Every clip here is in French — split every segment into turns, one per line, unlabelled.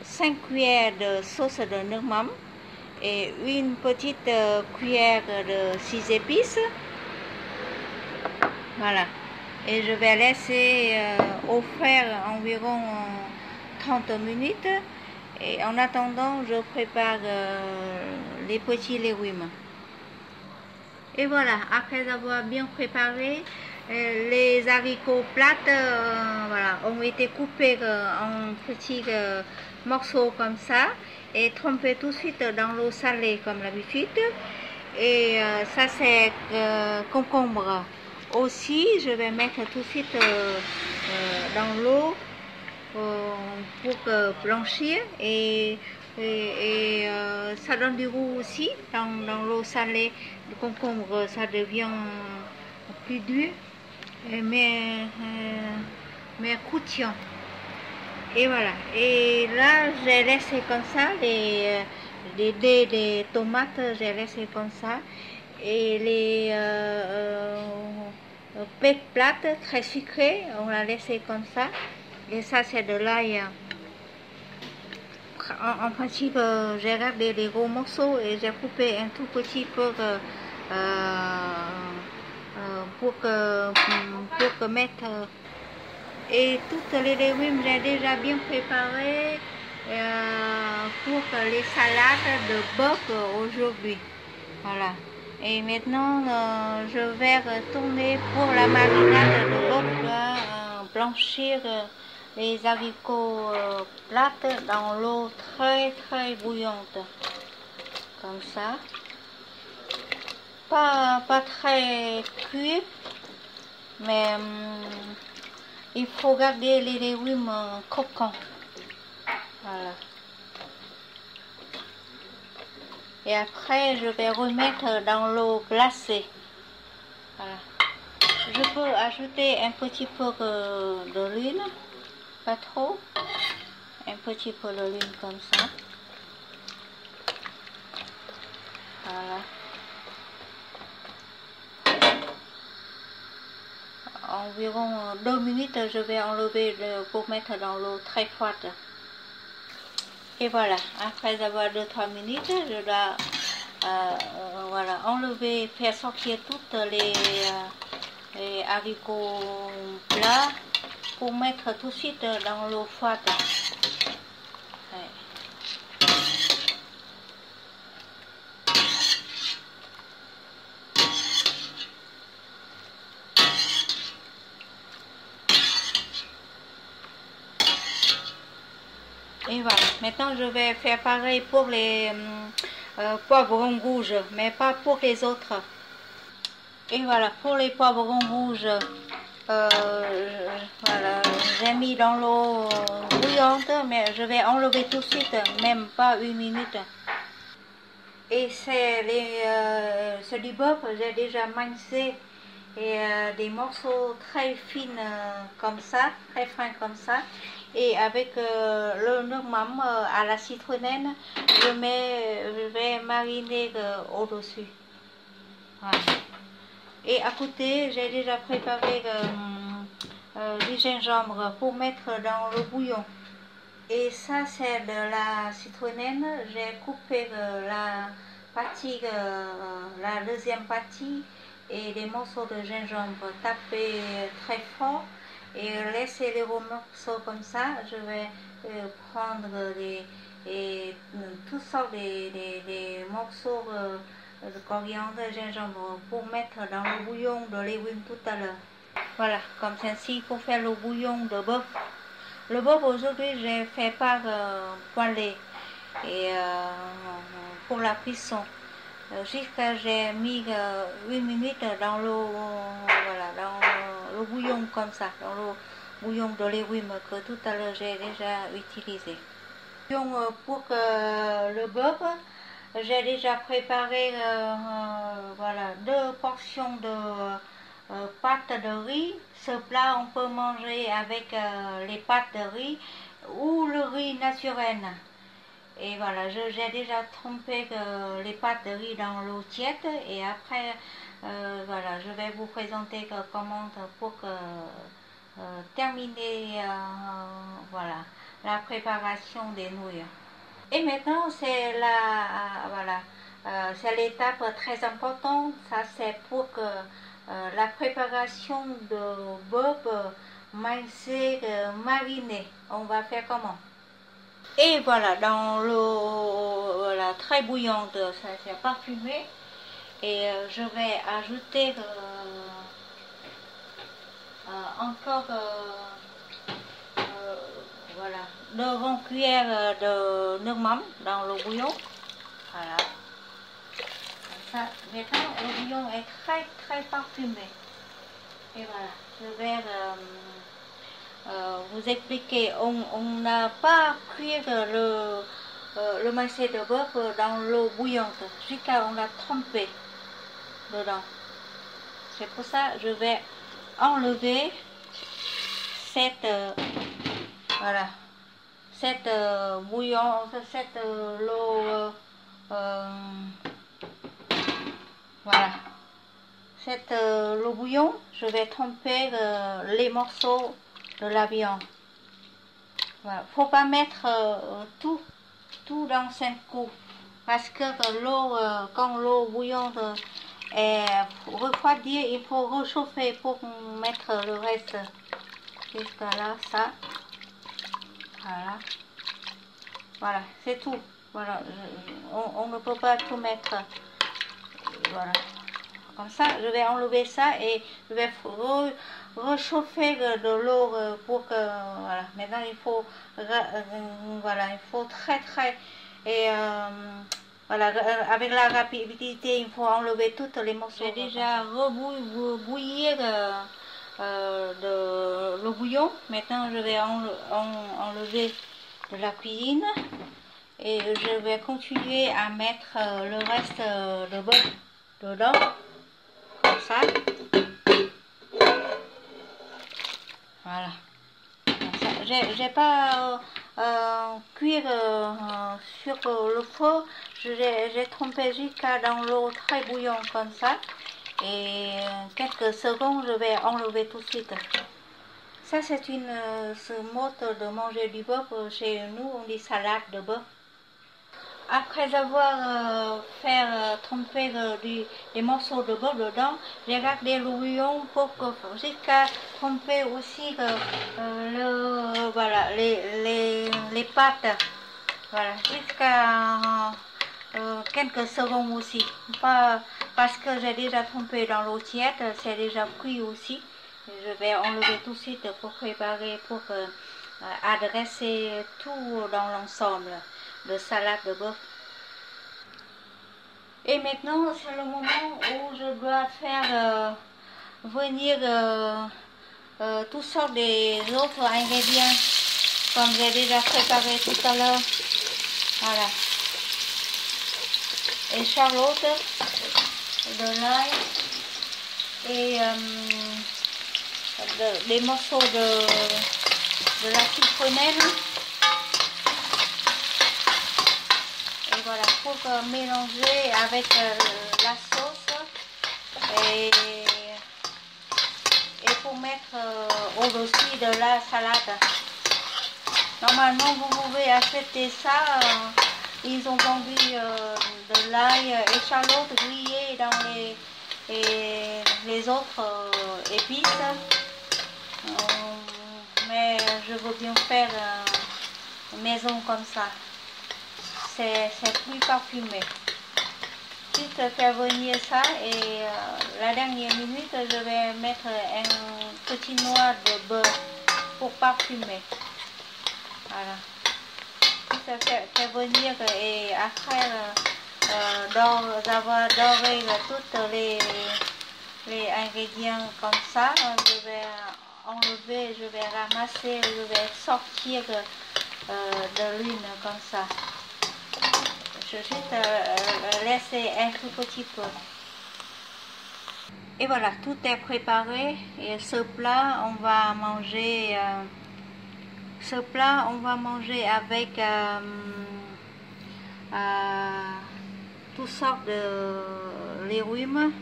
5 cuillères de sauce de noix mame et une petite cuillère de 6 épices. Voilà. Et je vais laisser au fer environ 30 minutes. Et en attendant, je prépare les petits légumes. Et voilà, après avoir bien préparé, les haricots plates voilà, ont été coupés en petits morceaux comme ça et trempés tout de suite dans l'eau salée comme d'habitude. Et ça c'est concombre. Aussi, je vais mettre tout de suite dans l'eau pour blanchir et ça donne du goût aussi dans l'eau salée. Le concombre, ça devient plus dur mais croustillant. Et voilà. Et là, j'ai laissé comme ça les dés des tomates, j'ai laissé comme ça. Et les pêches plates très sucrées, on l'a laissé comme ça. Et ça, c'est de l'ail. En principe, j'ai regardé les gros morceaux et j'ai coupé un tout petit peu pour mettre. Et toutes les légumes, j'ai déjà bien préparé pour les salades de bœuf aujourd'hui. Voilà. Et maintenant, je vais retourner pour la marinade de bœuf, blanchir les haricots plates dans l'eau très très bouillante. Comme ça. Pas très cuit, mais il faut garder les légumes croquants. Voilà. Et après, je vais remettre dans l'eau glacée. Voilà. Je peux ajouter un petit peu de l'huile, pas trop. Un petit peu de l'huile comme ça. Voilà. Environ 2 minutes, je vais enlever pour mettre dans l'eau très froide. Et voilà, après avoir 2-3 minutes, je dois voilà, enlever, faire sortir toutes les haricots plats pour mettre tout de suite dans l'eau froide. Ouais. Et voilà, maintenant je vais faire pareil pour les poivrons rouges, mais pas pour les autres. Et voilà, pour les poivrons rouges, voilà, j'ai mis dans l'eau bouillante, mais je vais enlever tout de suite, même pas 1 minute. Et c'est du bœuf, j'ai déjà mincé et des morceaux très fins comme ça, très fins comme ça. Et avec le noix mame à la citronnelle, je vais mariner au-dessus. Voilà. Et à côté, j'ai déjà préparé du gingembre pour mettre dans le bouillon. Et ça, c'est de la citronnelle. J'ai coupé la partie, la deuxième partie et des morceaux de gingembre tapés très fort et laisser les gros morceaux comme ça. Je vais prendre toutes sortes des morceaux de coriandre et gingembre pour mettre dans le bouillon de légumes tout à l'heure. Voilà, comme ceci pour faire le bouillon de bœuf. Le bœuf aujourd'hui j'ai fait par poêlé et pour la cuisson. Jusqu'à j'ai mis 1 minute dans l'eau, voilà, dans le bouillon comme ça, dans le bouillon de légumes que tout à l'heure j'ai déjà utilisé. Pour le bœuf, j'ai déjà préparé voilà, 2 portions de pâte de riz. Ce plat on peut manger avec les pâtes de riz ou le riz naturel. Et voilà, j'ai déjà trempé les pâtes de riz dans l'eau tiède et après voilà, je vais vous présenter comment pour terminer voilà, la préparation des nouilles. Et maintenant, c'est la, voilà, c'est l'étape très importante. Ça, c'est pour que la préparation de bœuf maïsé mariné. On va faire comment? Et voilà, dans l'eau voilà, très bouillante, ça c'est parfumé. Et je vais ajouter encore voilà, 2 grandes cuillères de nước mắm dans le bouillon. Voilà. Ça, maintenant, le bouillon est très très parfumé. Et voilà, je vais vous expliquer. On n'a pas cuire le maïsé de bœuf dans l'eau bouillante, jusqu'à on l'a trempé dedans. C'est pour ça que je vais enlever cette voilà, cette bouillon, cette l'eau voilà, cette l'eau bouillon. Je vais tremper les morceaux de la viande. Voilà, faut pas mettre tout dans 5 coups, parce que l'eau, quand l'eau bouillante est refroidie, il faut réchauffer pour mettre le reste. Jusqu'à là, ça. Voilà. Voilà, c'est tout. Voilà, on ne peut pas tout mettre. Voilà. Comme ça, je vais enlever ça et je vais réchauffer de l'eau pour que, voilà. Maintenant, il faut, voilà, il faut très, et voilà, avec la rapidité, il faut enlever toutes les morceaux. J'ai déjà rebouillir le bouillon. Maintenant, je vais enlever de la cuisine et je vais continuer à mettre le reste de bœuf dedans, comme ça. Voilà. J'ai pas cuire sur le feu. J'ai trempé jusqu'à dans l'eau très bouillante comme ça. Et quelques secondes, je vais enlever tout de suite. Ça, c'est ce mode de manger du bœuf. Chez nous, on dit salade de bœuf. Après avoir fait tremper des morceaux de bœuf dedans, j'ai gardé le bouillon pour jusqu'à tremper aussi voilà, les pâtes. Voilà, jusqu'à quelques secondes aussi. Pas, parce que j'ai déjà trempé dans l'eau tiède, c'est déjà cuit aussi. Je vais enlever tout de suite pour préparer, pour adresser tout dans l'ensemble de salade de bœuf. Et maintenant, c'est le moment où je dois faire venir toutes sortes des autres ingrédients, comme j'ai déjà préparé tout à l'heure. Voilà. Échalote, de l'ail et des morceaux de la citronnelle. Et voilà, pour mélanger avec la sauce et pour mettre au-dessus de la salade. Normalement, vous pouvez acheter ça. Ils ont vendu de l'ail, échalote grillée dans les autres épices. Mais je veux bien faire maison comme ça. C'est plus parfumé. Juste faire venir ça et la dernière minute, je vais mettre un petit noix de beurre pour parfumer. Voilà. Faire venir et après d'avoir doré tous les ingrédients comme ça, je vais enlever, je vais ramasser, je vais sortir de l'une comme ça. Je vais juste laisser un tout petit peu. Et voilà, tout est préparé et ce plat, on va manger. Ce plat, on va manger avec toutes sortes de légumes.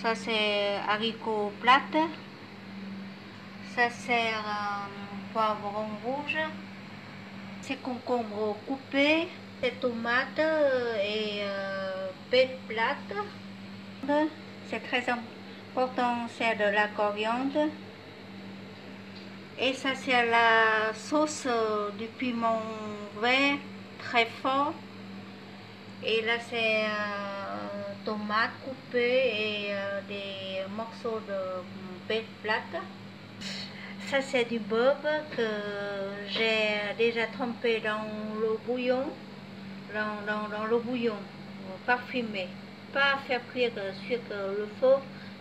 Ça c'est haricots plates. Ça c'est poivron rouge. C'est concombre coupé, c'est tomates et baies plates. C'est très important, c'est de la coriandre. Et ça c'est la sauce du piment vert très fort. Et là c'est tomates coupées et des morceaux de baies plates. Ça c'est du beurre que j'ai déjà trempé dans l'eau bouillon, dans l'eau bouillon, parfumé. Pas faire cuire sur le feu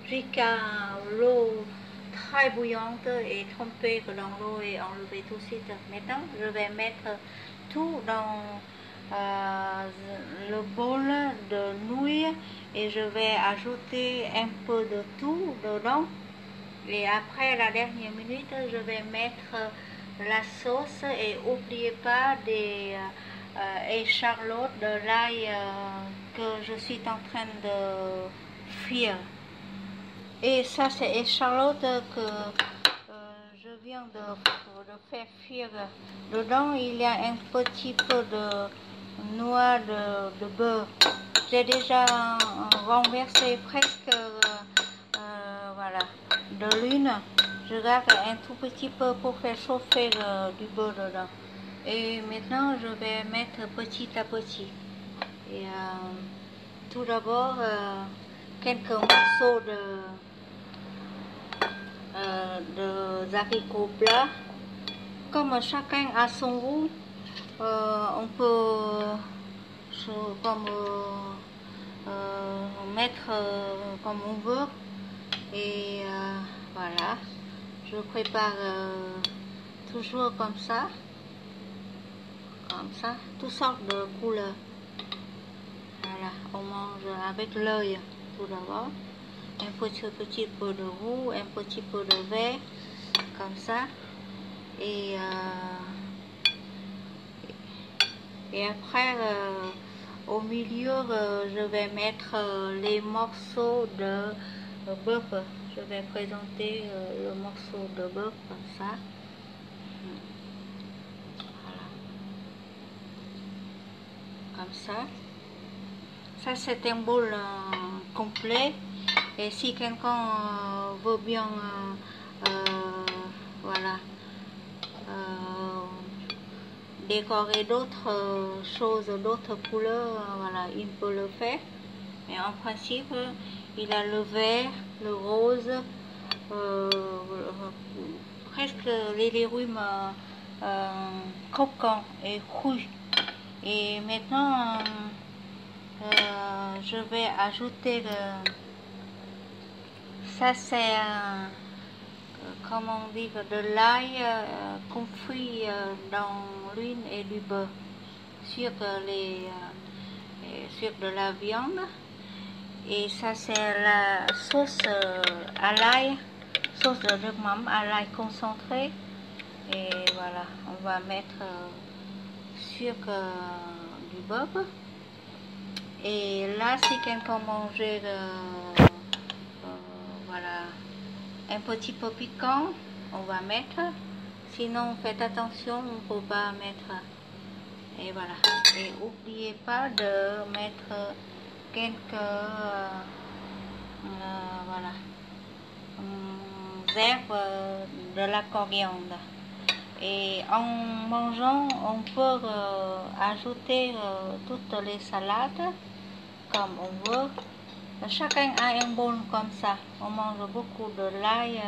jusqu'à l'eau très bouillante et tremper dans l'eau et enlever tout de suite. Maintenant, je vais mettre tout dans le bol de nouilles et je vais ajouter un peu de tout dedans. Et après la dernière minute, je vais mettre la sauce et n'oubliez pas des échalotes de l'ail que je suis en train de frire. Et ça c'est échalote que je viens de faire frire. Dedans il y a un petit peu de noix de beurre. J'ai déjà renversé presque voilà, de l'huile. Je garde un tout petit peu pour faire chauffer du beurre dedans. Et maintenant je vais mettre petit à petit. Et tout d'abord quelques morceaux de haricots plats. Comme chacun a son goût, on peut comme, mettre comme on veut. Et voilà, je prépare toujours comme ça, toutes sortes de couleurs. Voilà, on mange avec l'œil tout d'abord. Un petit peu de roux, un petit peu de vert, comme ça. Et après, au milieu, je vais mettre les morceaux de beurre. Je vais présenter le morceau de beurre comme ça. Voilà. Comme ça. Ça, c'est un bol complet. Et si quelqu'un veut bien, voilà, décorer d'autres choses, d'autres couleurs, voilà, il peut le faire. Mais en principe, il a le vert, le rose, presque les légumes croquants et crus. Et maintenant, je vais ajouter ça c'est comment on dit, de l'ail confit dans l'huile et du beurre sur sur de la viande. Et ça c'est la sauce à l'ail, sauce de nước mắm à l'ail concentré. Et voilà, on va mettre sur du beurre. Et là, si quelqu'un mangeait voilà, un petit peu piquant, on va mettre. Sinon, faites attention, on ne peut pas mettre. Et voilà. Et n'oubliez pas de mettre quelques voilà, herbes de la coriandre. Et en mangeant, on peut ajouter toutes les salades comme on veut. Chacun a un bol comme ça. On mange beaucoup de l'ail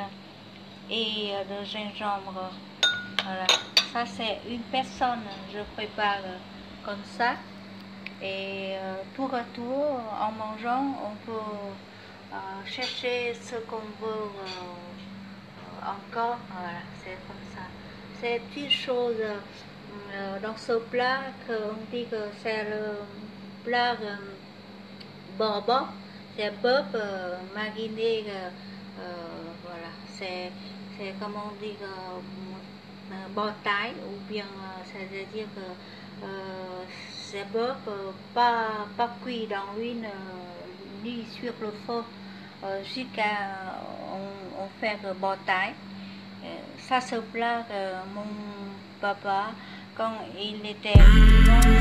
et de gingembre. Voilà. Ça c'est une personne, je prépare comme ça. Et tour à tour, en mangeant, on peut chercher ce qu'on veut encore. Voilà, c'est comme ça. C'est une petite chose dans ce plat qu'on dit que c'est le plat baba. C'est bœuf mariné, voilà, c'est comme on dit bò tái, ou bien c'est-à-dire que c'est bœuf pas cuit dans l'huile ni sur le feu jusqu'à on fait bò tái. Ça, ce plat mon papa quand il était non